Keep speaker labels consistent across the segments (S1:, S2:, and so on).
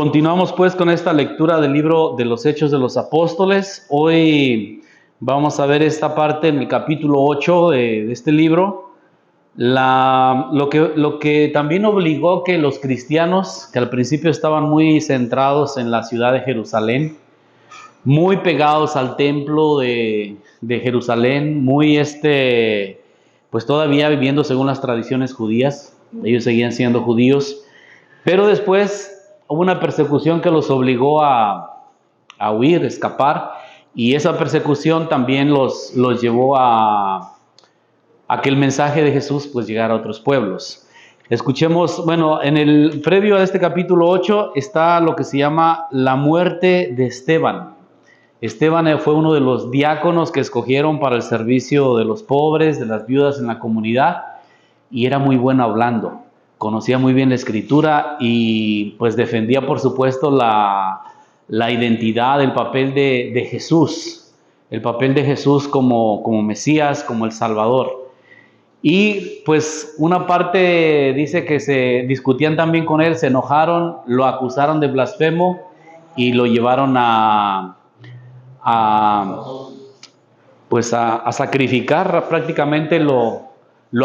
S1: Continuamos pues con esta lectura del libro de los Hechos de los Apóstoles. Hoy vamos a ver esta parte en el capítulo 8 de este libro. Lo que también obligó que los cristianos, que al principio estaban muy centrados en la ciudad de Jerusalén, muy pegados al templo de Jerusalén, pues todavía viviendo según las tradiciones judías. Ellos seguían siendo judíos, pero después hubo una persecución que los obligó a huir, a escapar, y esa persecución también los llevó a que el mensaje de Jesús pues llegara a otros pueblos. Escuchemos, bueno, en el previo a este capítulo 8 está lo que se llama la muerte de Esteban. Esteban fue uno de los diáconos que escogieron para el servicio de los pobres, de las viudas en la comunidad, y era muy bueno hablando. Conocía muy bien la escritura y pues defendía por supuesto la identidad, el papel de Jesús, el papel de Jesús como Mesías, como el Salvador. Y pues una parte dice que se discutían también con él, se enojaron, lo acusaron de blasfemo y lo llevaron a sacrificar, prácticamente lo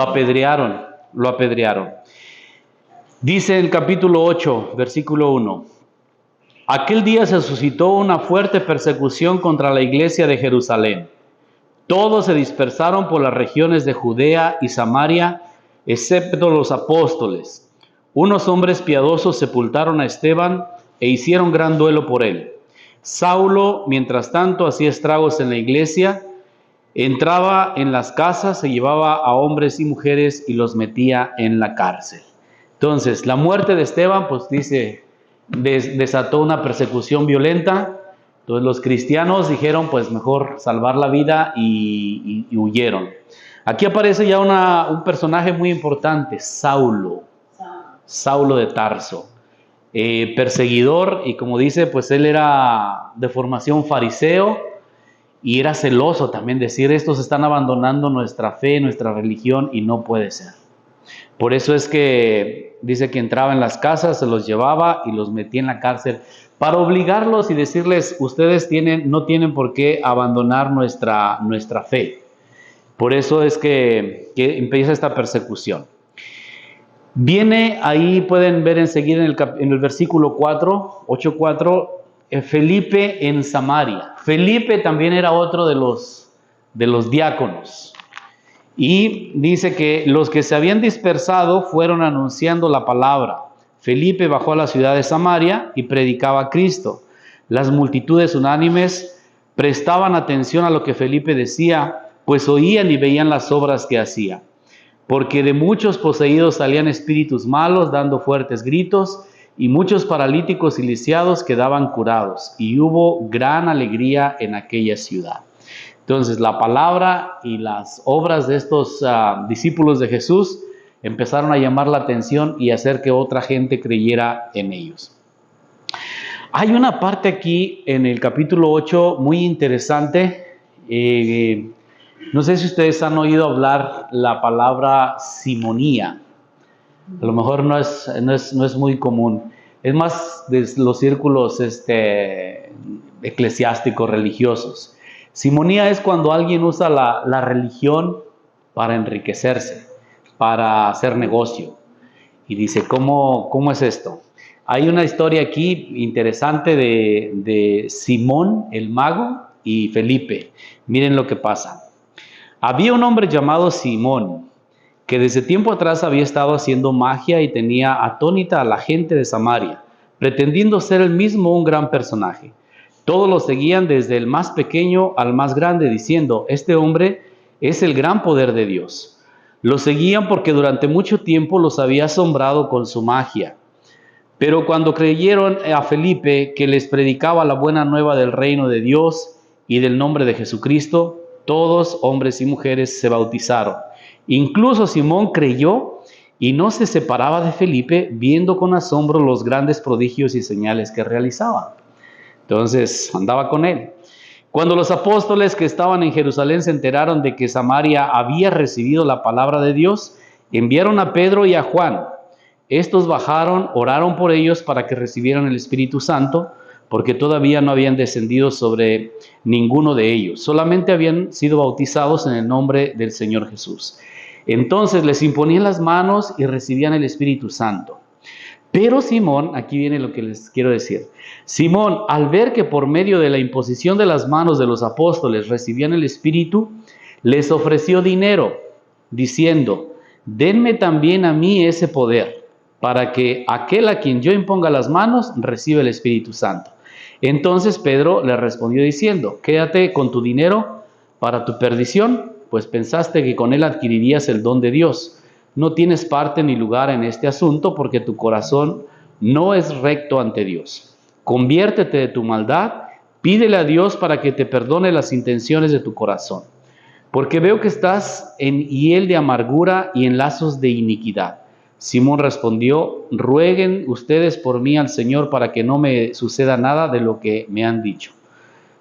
S1: apedrearon. Dice el capítulo 8, versículo 1. Aquel día se suscitó una fuerte persecución contra la iglesia de Jerusalén. Todos se dispersaron por las regiones de Judea y Samaria, excepto los apóstoles. Unos hombres piadosos sepultaron a Esteban e hicieron gran duelo por él. Saulo, mientras tanto, hacía estragos en la iglesia, entraba en las casas, se llevaba a hombres y mujeres y los metía en la cárcel. Entonces, la muerte de Esteban, pues dice, desató una persecución violenta. Entonces los cristianos dijeron, pues mejor salvar la vida y huyeron. Aquí aparece ya un personaje muy importante, Saulo de Tarso, perseguidor, y como dice, pues él era de formación fariseo y era celoso también, decir, estos están abandonando nuestra fe, nuestra religión, y no puede ser. Por eso es que dice que entraba en las casas, se los llevaba y los metía en la cárcel para obligarlos y decirles, ustedes no tienen por qué abandonar nuestra fe. Por eso es que empieza esta persecución. Viene ahí, pueden ver enseguida en el versículo 4, 8:4, Felipe en Samaria. Felipe también era otro de los diáconos. Y dice que los que se habían dispersado fueron anunciando la palabra. Felipe bajó a la ciudad de Samaria y predicaba a Cristo. Las multitudes unánimes prestaban atención a lo que Felipe decía, pues oían y veían las obras que hacía. Porque de muchos poseídos salían espíritus malos, dando fuertes gritos, y muchos paralíticos y lisiados quedaban curados. Y hubo gran alegría en aquella ciudad. Entonces, la palabra y las obras de estos discípulos de Jesús empezaron a llamar la atención y hacer que otra gente creyera en ellos. Hay una parte aquí en el capítulo 8 muy interesante. No sé si ustedes han oído hablar la palabra simonía. A lo mejor no es muy común. Es más de los círculos eclesiásticos, religiosos. Simonía es cuando alguien usa la religión para enriquecerse, para hacer negocio. Y dice, ¿cómo es esto? Hay una historia aquí interesante de Simón el mago y Felipe. Miren lo que pasa. Había un hombre llamado Simón, que desde tiempo atrás había estado haciendo magia y tenía atónita a la gente de Samaria, pretendiendo ser él mismo un gran personaje. Todos lo seguían desde el más pequeño al más grande, diciendo, este hombre es el gran poder de Dios. Lo seguían porque durante mucho tiempo los había asombrado con su magia. Pero cuando creyeron a Felipe, que les predicaba la buena nueva del reino de Dios y del nombre de Jesucristo, todos, hombres y mujeres, se bautizaron. Incluso Simón creyó y no se separaba de Felipe, viendo con asombro los grandes prodigios y señales que realizaba. Entonces andaba con él. Cuando los apóstoles que estaban en Jerusalén se enteraron de que Samaria había recibido la palabra de Dios, enviaron a Pedro y a Juan. Estos bajaron, oraron por ellos para que recibieran el Espíritu Santo, porque todavía no habían descendido sobre ninguno de ellos, solamente habían sido bautizados en el nombre del Señor Jesús. Entonces les imponían las manos y recibían el Espíritu Santo. Pero Simón, aquí viene lo que les quiero decir, Simón, al ver que por medio de la imposición de las manos de los apóstoles recibían el Espíritu, les ofreció dinero, diciendo, denme también a mí ese poder, para que aquel a quien yo imponga las manos reciba el Espíritu Santo. Entonces Pedro le respondió diciendo, quédate con tu dinero para tu perdición, pues pensaste que con él adquirirías el don de Dios. No tienes parte ni lugar en este asunto, porque tu corazón no es recto ante Dios. Conviértete de tu maldad, pídele a Dios para que te perdone las intenciones de tu corazón. Porque veo que estás en hiel de amargura y en lazos de iniquidad. Simón respondió, rueguen ustedes por mí al Señor para que no me suceda nada de lo que me han dicho.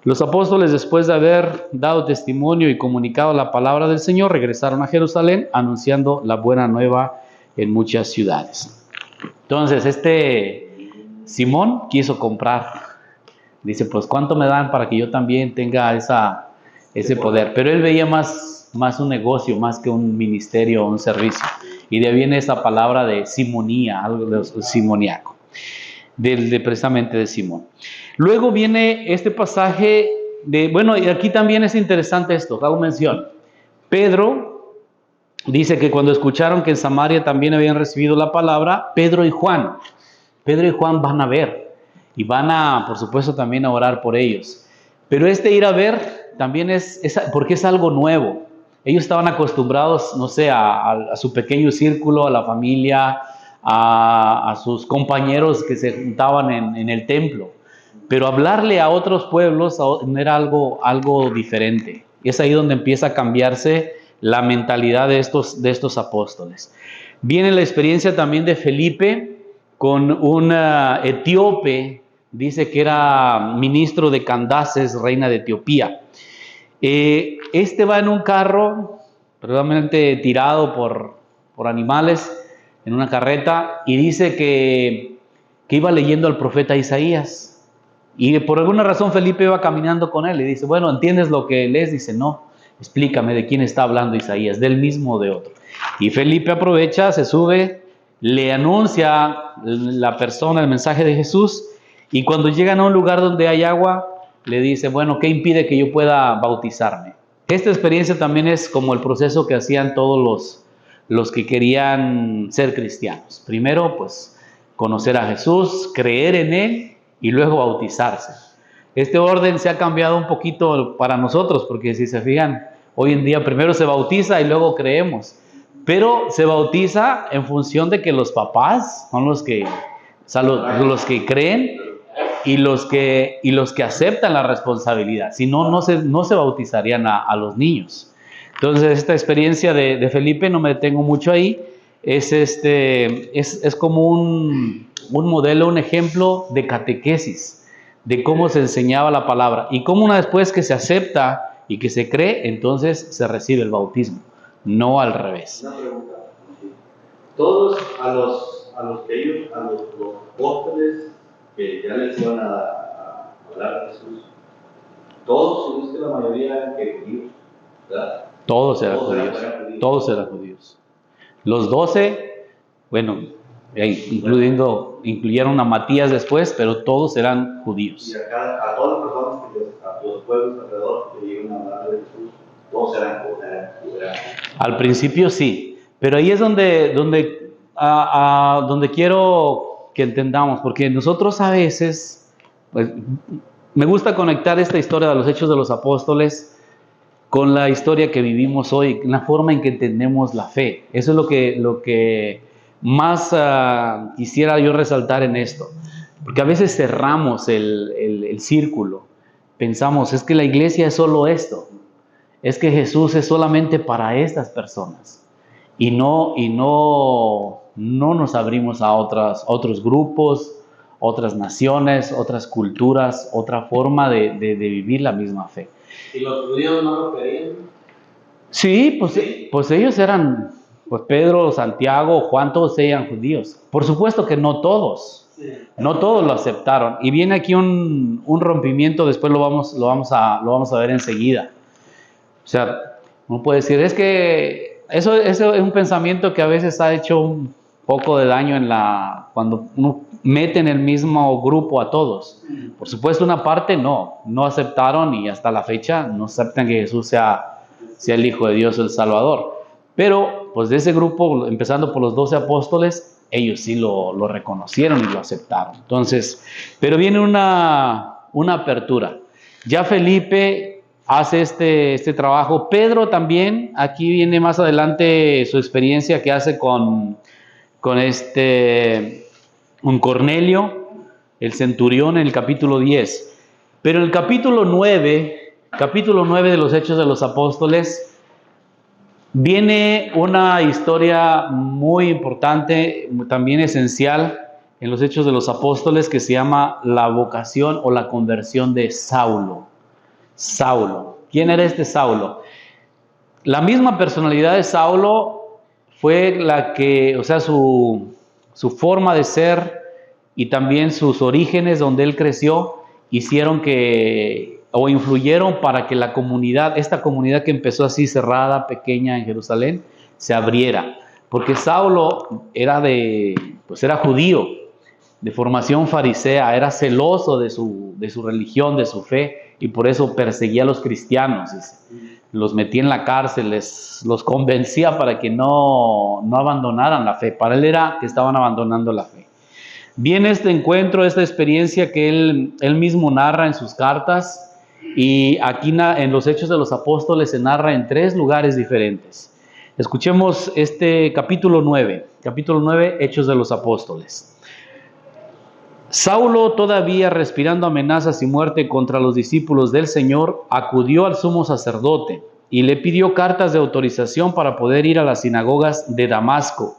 S1: Los apóstoles, después de haber dado testimonio y comunicado la palabra del Señor, regresaron a Jerusalén anunciando la buena nueva en muchas ciudades. Entonces, Simón quiso comprar. Dice, pues, ¿cuánto me dan para que yo también tenga ese poder? Pero él veía más un negocio, más que un ministerio o un servicio. Y de ahí viene esa palabra de simonía, algo de simoniaco, precisamente de Simón. Luego viene este pasaje bueno, y aquí también es interesante esto, hago mención. Pedro dice que cuando escucharon que en Samaria también habían recibido la palabra, Pedro y Juan van a ver y van a, por supuesto, también a orar por ellos. Pero ir a ver también es porque es algo nuevo. Ellos estaban acostumbrados, no sé, a su pequeño círculo, a la familia, a sus compañeros que se juntaban en el templo. Pero hablarle a otros pueblos era algo diferente. Y es ahí donde empieza a cambiarse la mentalidad de estos apóstoles. Viene la experiencia también de Felipe con un etíope, dice que era ministro de Candaces, reina de Etiopía. Va en un carro, probablemente tirado por animales, en una carreta, y dice que iba leyendo al profeta Isaías. Y por alguna razón Felipe iba caminando con él y dice, bueno, ¿entiendes lo que lees? Dice, no, explícame de quién está hablando Isaías, del mismo o de otro. Y Felipe aprovecha, se sube, le anuncia la persona el mensaje de Jesús, y cuando llegan a un lugar donde hay agua, le dice, bueno, ¿qué impide que yo pueda bautizarme? Esta experiencia también es como el proceso que hacían todos los que querían ser cristianos. Primero, pues, conocer a Jesús, creer en Él, y luego bautizarse. Este orden se ha cambiado un poquito para nosotros, porque si se fijan, hoy en día primero se bautiza y luego creemos, pero se bautiza en función de que los papás son los que creen y los que aceptan la responsabilidad. Si no, no se bautizarían a los niños. Entonces, esta experiencia de Felipe, no me detengo mucho ahí, es como un modelo, un ejemplo de catequesis, de cómo se enseñaba la palabra y cómo una vez que se acepta y que se cree, entonces se recibe el bautismo, no al revés.
S2: Una pregunta. Todos los apóstoles que ya les iban a hablar a Jesús, todos, la mayoría eran judíos, ¿verdad?
S1: Todos eran judíos. Los 12, bueno, incluyeron a Matías después, pero todos eran judíos.
S2: Y a todas las personas a los pueblos alrededor que iban a hablar de Jesús, todos eran judíos.
S1: Al principio sí, pero ahí es donde quiero que entendamos, porque nosotros a veces, pues, me gusta conectar esta historia de los Hechos de los Apóstoles con la historia que vivimos hoy, la forma en que entendemos la fe. Eso es lo que más quisiera yo resaltar en esto, porque a veces cerramos el círculo, pensamos, es que la iglesia es solo esto, es que Jesús es solamente para estas personas, y no nos abrimos a otros grupos, otras naciones, otras culturas, otra forma de vivir la misma fe.
S2: ¿Y los judíos no lo querían?
S1: Sí, pues ellos eran pues Pedro, Santiago, Juan, todos eran judíos. Por supuesto que no todos. No todos lo aceptaron. Y viene aquí un rompimiento, después lo vamos a ver enseguida. O sea, uno puede decir, es que eso es un pensamiento que a veces ha hecho un poco de daño cuando uno mete en el mismo grupo a todos. Por supuesto, una parte no aceptaron y hasta la fecha no aceptan que Jesús sea el Hijo de Dios, el Salvador. Pero, pues de ese grupo, empezando por los 12 apóstoles, ellos sí lo reconocieron y lo aceptaron. Entonces, pero viene una apertura. Ya Felipe hace este trabajo. Pedro también, aquí viene más adelante su experiencia que hace con un Cornelio, el centurión, en el capítulo 10. Pero en el capítulo 9 de los Hechos de los Apóstoles, viene una historia muy importante, también esencial en los Hechos de los Apóstoles, que se llama la vocación o la conversión de Saulo. Saulo. ¿Quién era este Saulo? La misma personalidad de Saulo fue la que, o sea, su forma de ser y también sus orígenes donde él creció, hicieron o influyeron para que esta comunidad que empezó así cerrada, pequeña en Jerusalén, se abriera. Porque Saulo era judío, de formación farisea, era celoso de su religión, de su fe, y por eso perseguía a los cristianos, los metía en la cárcel, los convencía para que no abandonaran la fe. Para él era que estaban abandonando la fe. Viene este encuentro, esta experiencia que él mismo narra en sus cartas, y aquí en los Hechos de los Apóstoles se narra en 3 lugares diferentes. Escuchemos este capítulo 9, Hechos de los Apóstoles. Saulo, todavía respirando amenazas y muerte contra los discípulos del Señor, acudió al sumo sacerdote y le pidió cartas de autorización para poder ir a las sinagogas de Damasco.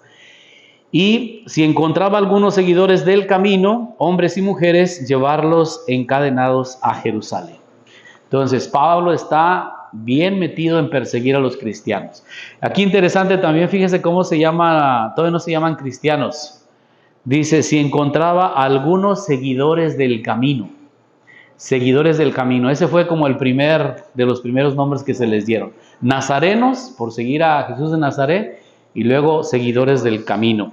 S1: Y si encontraba algunos seguidores del camino, hombres y mujeres, llevarlos encadenados a Jerusalén. Entonces, Pablo está bien metido en perseguir a los cristianos. Aquí interesante también, fíjense cómo todavía no se llaman cristianos. Dice, si encontraba algunos seguidores del camino. Seguidores del camino. Ese fue como de los primeros nombres que se les dieron. Nazarenos, por seguir a Jesús de Nazaret, y luego seguidores del camino.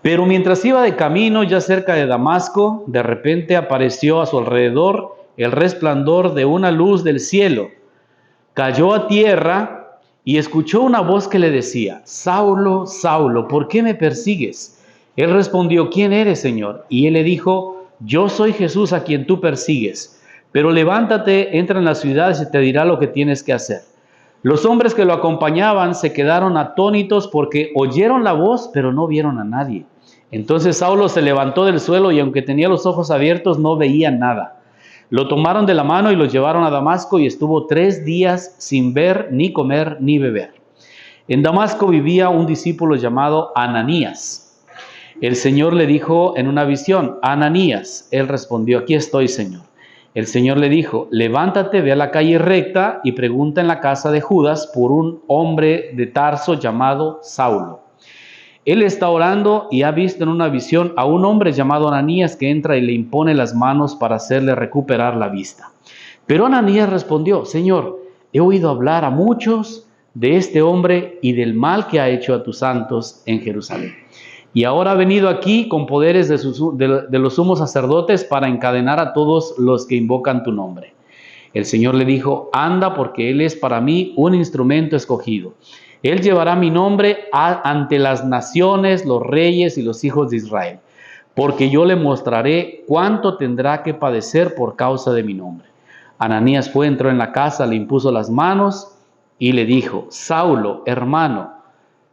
S1: Pero mientras iba de camino, ya cerca de Damasco, de repente apareció a su alrededor el resplandor de una luz del cielo. Cayó a tierra y escuchó una voz que le decía, Saulo, Saulo, ¿por qué me persigues? Él respondió, ¿quién eres, Señor? Y él le dijo, yo soy Jesús a quien tú persigues. Pero levántate, entra en la ciudad y se te dirá lo que tienes que hacer. Los hombres que lo acompañaban se quedaron atónitos porque oyeron la voz, pero no vieron a nadie. Entonces Saulo se levantó del suelo y aunque tenía los ojos abiertos, no veía nada. Lo tomaron de la mano y lo llevaron a Damasco y estuvo 3 días sin ver, ni comer, ni beber. En Damasco vivía un discípulo llamado Ananías. El Señor le dijo en una visión, Ananías. Él respondió, aquí estoy, Señor. El Señor le dijo, levántate, ve a la calle recta y pregunta en la casa de Judas por un hombre de Tarso llamado Saulo. Él está orando y ha visto en una visión a un hombre llamado Ananías que entra y le impone las manos para hacerle recuperar la vista. Pero Ananías respondió, Señor, he oído hablar a muchos de este hombre y del mal que ha hecho a tus santos en Jerusalén. Y ahora ha venido aquí con poderes de los sumos sacerdotes para encadenar a todos los que invocan tu nombre. El Señor le dijo, anda porque él es para mí un instrumento escogido. Él llevará mi nombre ante las naciones, los reyes y los hijos de Israel, porque yo le mostraré cuánto tendrá que padecer por causa de mi nombre. Ananías entró en la casa, le impuso las manos y le dijo, Saulo, hermano,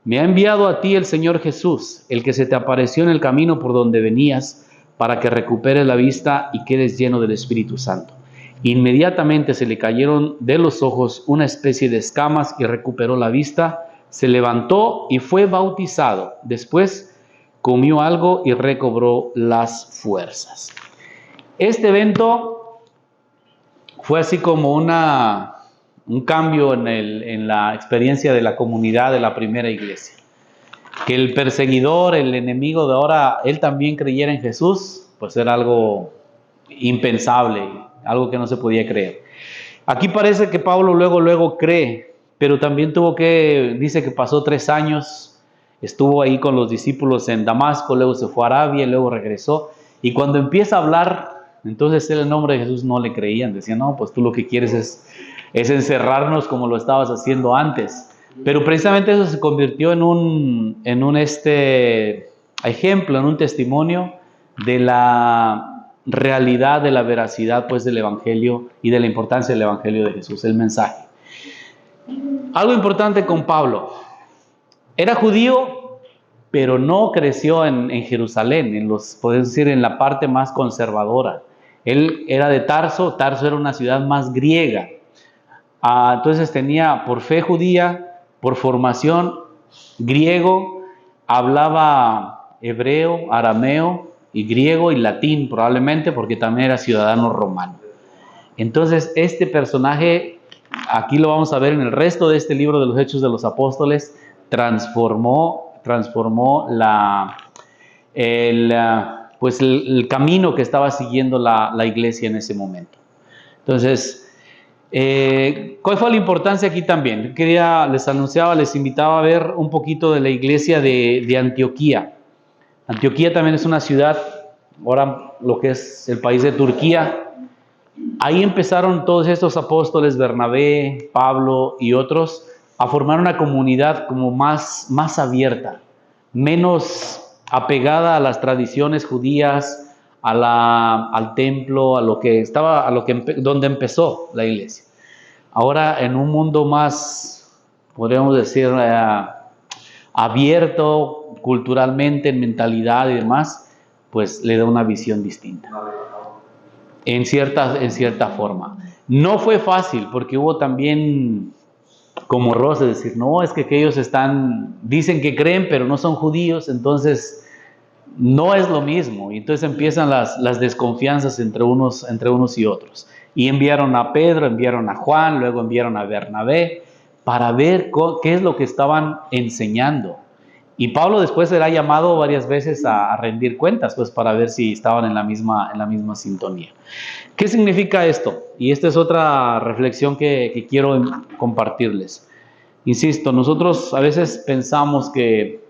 S1: me ha enviado a ti el Señor Jesús, el que se te apareció en el camino por donde venías, para que recuperes la vista y quedes lleno del Espíritu Santo. Inmediatamente se le cayeron de los ojos una especie de escamas y recuperó la vista, se levantó y fue bautizado. Después comió algo y recobró las fuerzas. Este evento fue así como un un cambio en la experiencia de la comunidad de la primera iglesia. Que el perseguidor, el enemigo de ahora, él también creyera en Jesús, pues era algo impensable, algo que no se podía creer. Aquí parece que Pablo luego cree, pero también dice que pasó 3 años, estuvo ahí con los discípulos en Damasco, luego se fue a Arabia, luego regresó, y cuando empieza a hablar, entonces él, el nombre de Jesús no le creían, decían, no, pues tú lo que quieres es encerrarnos como lo estabas haciendo antes. Pero precisamente eso se convirtió en un ejemplo, en un testimonio de la realidad, de la veracidad pues del Evangelio y de la importancia del Evangelio de Jesús, el mensaje. Algo importante con Pablo, era judío, pero no creció en Jerusalén, podemos decir, en la parte más conservadora. Él era de Tarso, Tarso era una ciudad más griega. Entonces tenía por fe judía, por formación griego, hablaba hebreo, arameo y griego y latín probablemente, porque también era ciudadano romano. Entonces este personaje, aquí lo vamos a ver en el resto de este libro de los Hechos de los Apóstoles, transformó el camino que estaba siguiendo la iglesia en ese momento. Entonces, ¿cuál fue la importancia aquí también? Les invitaba a ver un poquito de la iglesia de Antioquía. Antioquía también es una ciudad, ahora lo que es el país de Turquía. Ahí empezaron todos estos apóstoles, Bernabé, Pablo y otros, a formar una comunidad como más abierta, menos apegada a las tradiciones judías, al templo, donde empezó la iglesia. Ahora en un mundo más, podríamos decir, abierto culturalmente, en mentalidad y demás, pues le da una visión distinta. En cierta forma. No fue fácil, porque hubo también como roces, decir, no, es que ellos dicen que creen, pero no son judíos, entonces no es lo mismo. Y entonces empiezan las desconfianzas entre unos y otros. Y enviaron a Pedro, enviaron a Juan, luego enviaron a Bernabé, para ver qué es lo que estaban enseñando. Y Pablo después será llamado varias veces a rendir cuentas, pues para ver si estaban en la misma sintonía. ¿Qué significa esto? Y esta es otra reflexión que quiero compartirles. Insisto, nosotros a veces pensamos que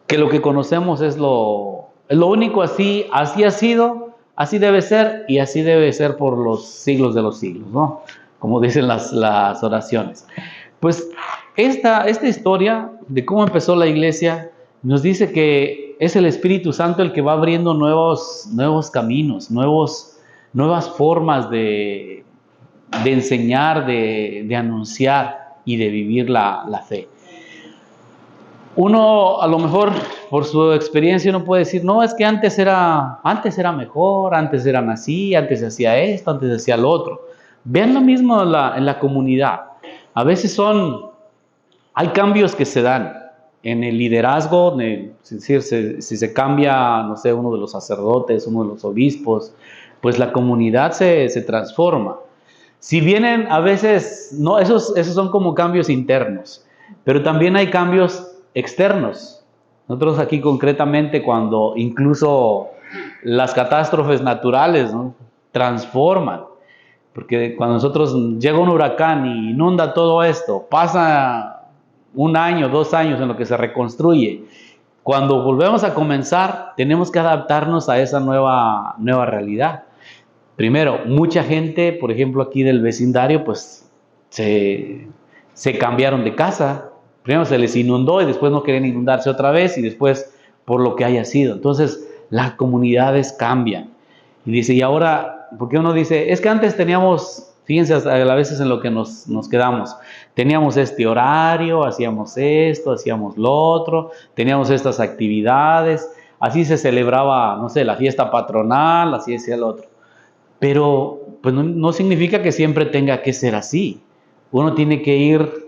S1: lo que conocemos es lo único, así ha sido, así debe ser y así debe ser por los siglos de los siglos, ¿no? Como dicen las oraciones. Pues esta historia de cómo empezó la iglesia nos dice que es el Espíritu Santo el que va abriendo nuevos caminos, nuevas formas de enseñar, de anunciar y de vivir la fe. Uno a lo mejor por su experiencia uno puede decir, no, es que antes era mejor, antes eran así, antes se hacía esto, antes se hacía lo otro. Vean lo mismo en la comunidad. A veces hay cambios que se dan en el liderazgo, es decir, si se cambia, no sé, uno de los sacerdotes, uno de los obispos, pues la comunidad se transforma. Si vienen a veces, no, esos son como cambios internos, pero también hay cambios externos. Nosotros aquí concretamente, cuando incluso las catástrofes naturales, ¿no?, transforman, porque cuando llega un huracán y inunda todo esto, pasa 1 año, 2 años en lo que se reconstruye. Cuando volvemos a comenzar, tenemos que adaptarnos a esa nueva realidad. Primero, mucha gente, por ejemplo aquí del vecindario, pues se cambiaron de casa. Primero se les inundó y después no querían inundarse otra vez y después por lo que haya sido. Entonces las comunidades cambian. Y dice, y ahora, porque uno dice, es que antes teníamos, fíjense a veces en lo que nos quedamos, teníamos este horario, hacíamos esto, hacíamos lo otro, teníamos estas actividades, así se celebraba, no sé, la fiesta patronal, así decía el otro. Pero pues no significa que siempre tenga que ser así. Uno tiene que ir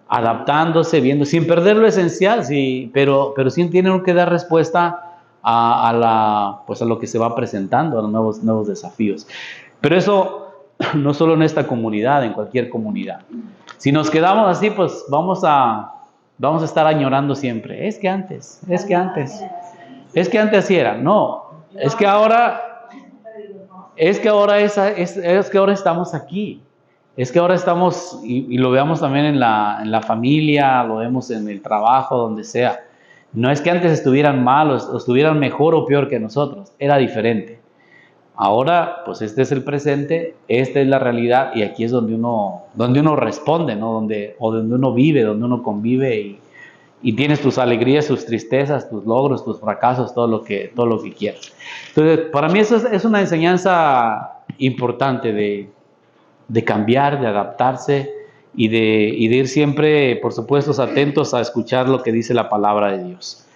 S1: adaptándose, viendo, sin perder lo esencial, sí, pero sí tiene que dar respuesta a lo que se va presentando, a los nuevos desafíos. Pero eso no solo en esta comunidad, en cualquier comunidad. Si nos quedamos así, pues vamos a estar añorando siempre. Es que antes así era. No, es que ahora estamos aquí. Es que ahora estamos, y lo veamos también en la familia, lo vemos en el trabajo, donde sea. No es que antes estuvieran mal o estuvieran mejor o peor que nosotros, era diferente. Ahora, pues este es el presente, esta es la realidad, y aquí es donde uno responde, ¿no? Donde uno vive, donde uno convive y tienes tus alegrías, tus tristezas, tus logros, tus fracasos, todo lo que quieras. Entonces, para mí eso es una enseñanza importante de cambiar, de adaptarse y de ir siempre, por supuesto, atentos a escuchar lo que dice la palabra de Dios.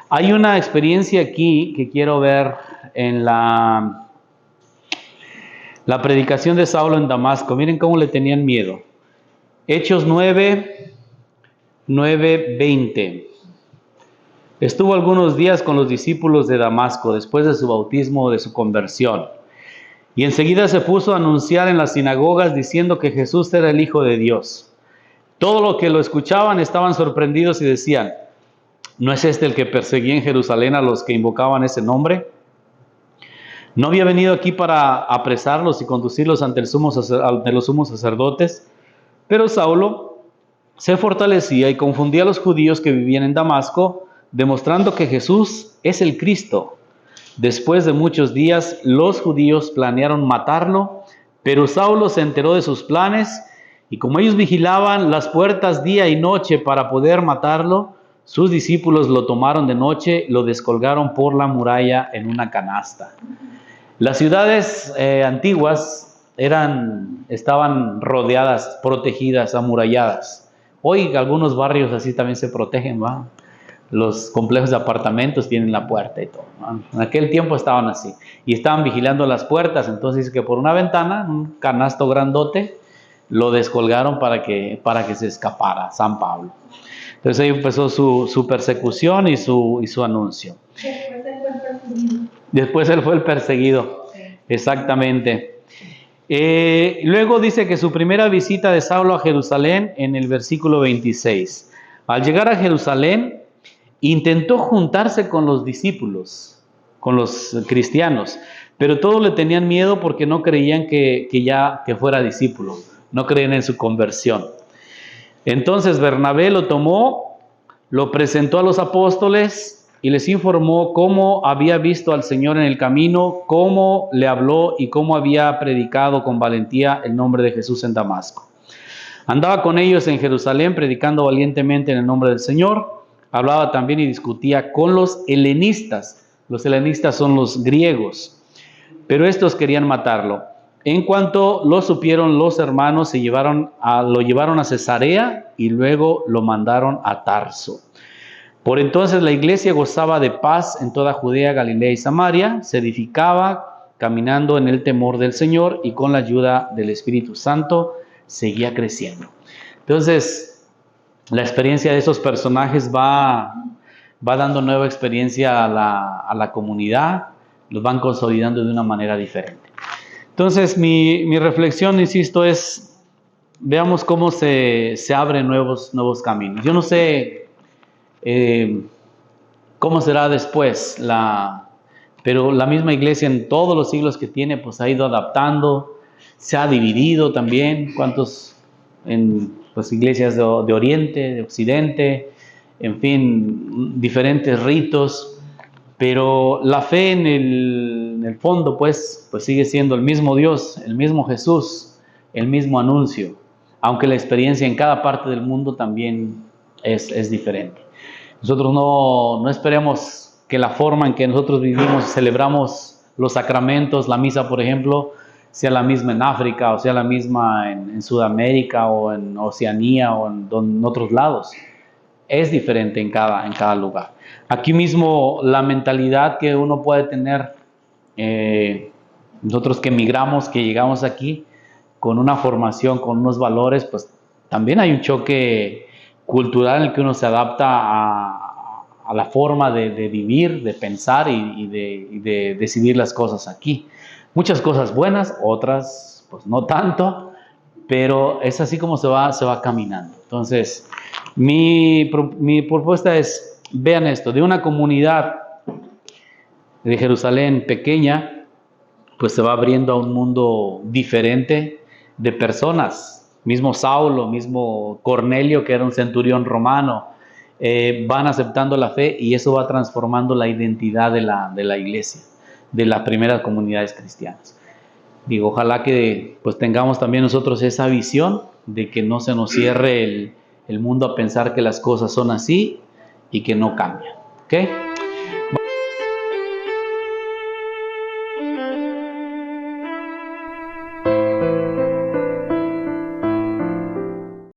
S1: Hay una experiencia aquí que quiero ver en la predicación de Saulo en Damasco. Miren cómo le tenían miedo. Hechos 9:20. Estuvo algunos días con los discípulos de Damasco después de su bautismo o de su conversión. Y enseguida se puso a anunciar en las sinagogas diciendo que Jesús era el Hijo de Dios. Todos los que lo escuchaban estaban sorprendidos y decían: ¿no es este el que perseguía en Jerusalén a los que invocaban ese nombre? ¿No había venido aquí para apresarlos y conducirlos ante los sumos sacerdotes? Pero Saulo se fortalecía y confundía a los judíos que vivían en Damasco, demostrando que Jesús es el Cristo. Después de muchos días, los judíos planearon matarlo, pero Saulo se enteró de sus planes, y como ellos vigilaban las puertas día y noche para poder matarlo, sus discípulos lo tomaron de noche, lo descolgaron por la muralla en una canasta. Las ciudades antiguas estaban rodeadas, protegidas, amuralladas. Hoy algunos barrios así también se protegen, ¿va? Los complejos de apartamentos tienen la puerta y todo, ¿no? En aquel tiempo estaban así. Y estaban vigilando las puertas, entonces dice que por una ventana, un canasto grandote, lo descolgaron para que se escapara San Pablo. Entonces ahí empezó su persecución y su anuncio. Después él fue el perseguido. Sí. Exactamente. Luego dice que su primera visita de Saulo a Jerusalén en el versículo 26. Al llegar a Jerusalén, intentó juntarse con los discípulos, con los cristianos, pero todos le tenían miedo porque no creían que fuera discípulo, no creían en su conversión. Entonces Bernabé lo tomó, lo presentó a los apóstoles y les informó cómo había visto al Señor en el camino, cómo le habló y cómo había predicado con valentía el nombre de Jesús en Damasco. Andaba con ellos en Jerusalén predicando valientemente en el nombre del Señor. Hablaba también y discutía con los helenistas. Los helenistas son los griegos, pero estos querían matarlo. En cuanto lo supieron, los hermanos lo llevaron a Cesarea y luego lo mandaron a Tarso. Por entonces la iglesia gozaba de paz en toda Judea, Galilea y Samaria, se edificaba caminando en el temor del Señor y con la ayuda del Espíritu Santo seguía creciendo. Entonces, la experiencia de esos personajes va dando nueva experiencia a la comunidad, los van consolidando de una manera diferente. Entonces, mi reflexión, insisto, es, veamos cómo se abren nuevos caminos. Yo no sé cómo será después, pero la misma iglesia en todos los siglos que tiene, pues ha ido adaptando, se ha dividido también, cuántos en pues, iglesias de Oriente, de Occidente, en fin, diferentes ritos, pero la fe en el fondo pues sigue siendo el mismo Dios, el mismo Jesús, el mismo anuncio, aunque la experiencia en cada parte del mundo también es diferente. Nosotros no esperemos que la forma en que nosotros vivimos, celebramos los sacramentos, la misa, por ejemplo, sea la misma en África, o sea la misma en Sudamérica, o en Oceanía, o en otros lados. Es diferente en cada lugar. Aquí mismo la mentalidad que uno puede tener, nosotros que emigramos, que llegamos aquí, con una formación, con unos valores, pues también hay un choque cultural en el que uno se adapta a la forma de vivir, de pensar y de decidir las cosas aquí. Muchas cosas buenas, otras pues no tanto, pero es así como se va caminando. Entonces, mi propuesta es, vean esto, de una comunidad de Jerusalén pequeña, pues se va abriendo a un mundo diferente de personas. Mismo Saulo, mismo Cornelio, que era un centurión romano, van aceptando la fe y eso va transformando la identidad de la iglesia, de las primeras comunidades cristianas. Digo, ojalá que pues tengamos también nosotros esa visión de que no se nos cierre el mundo a pensar que las cosas son así y que no cambian. ¿Ok?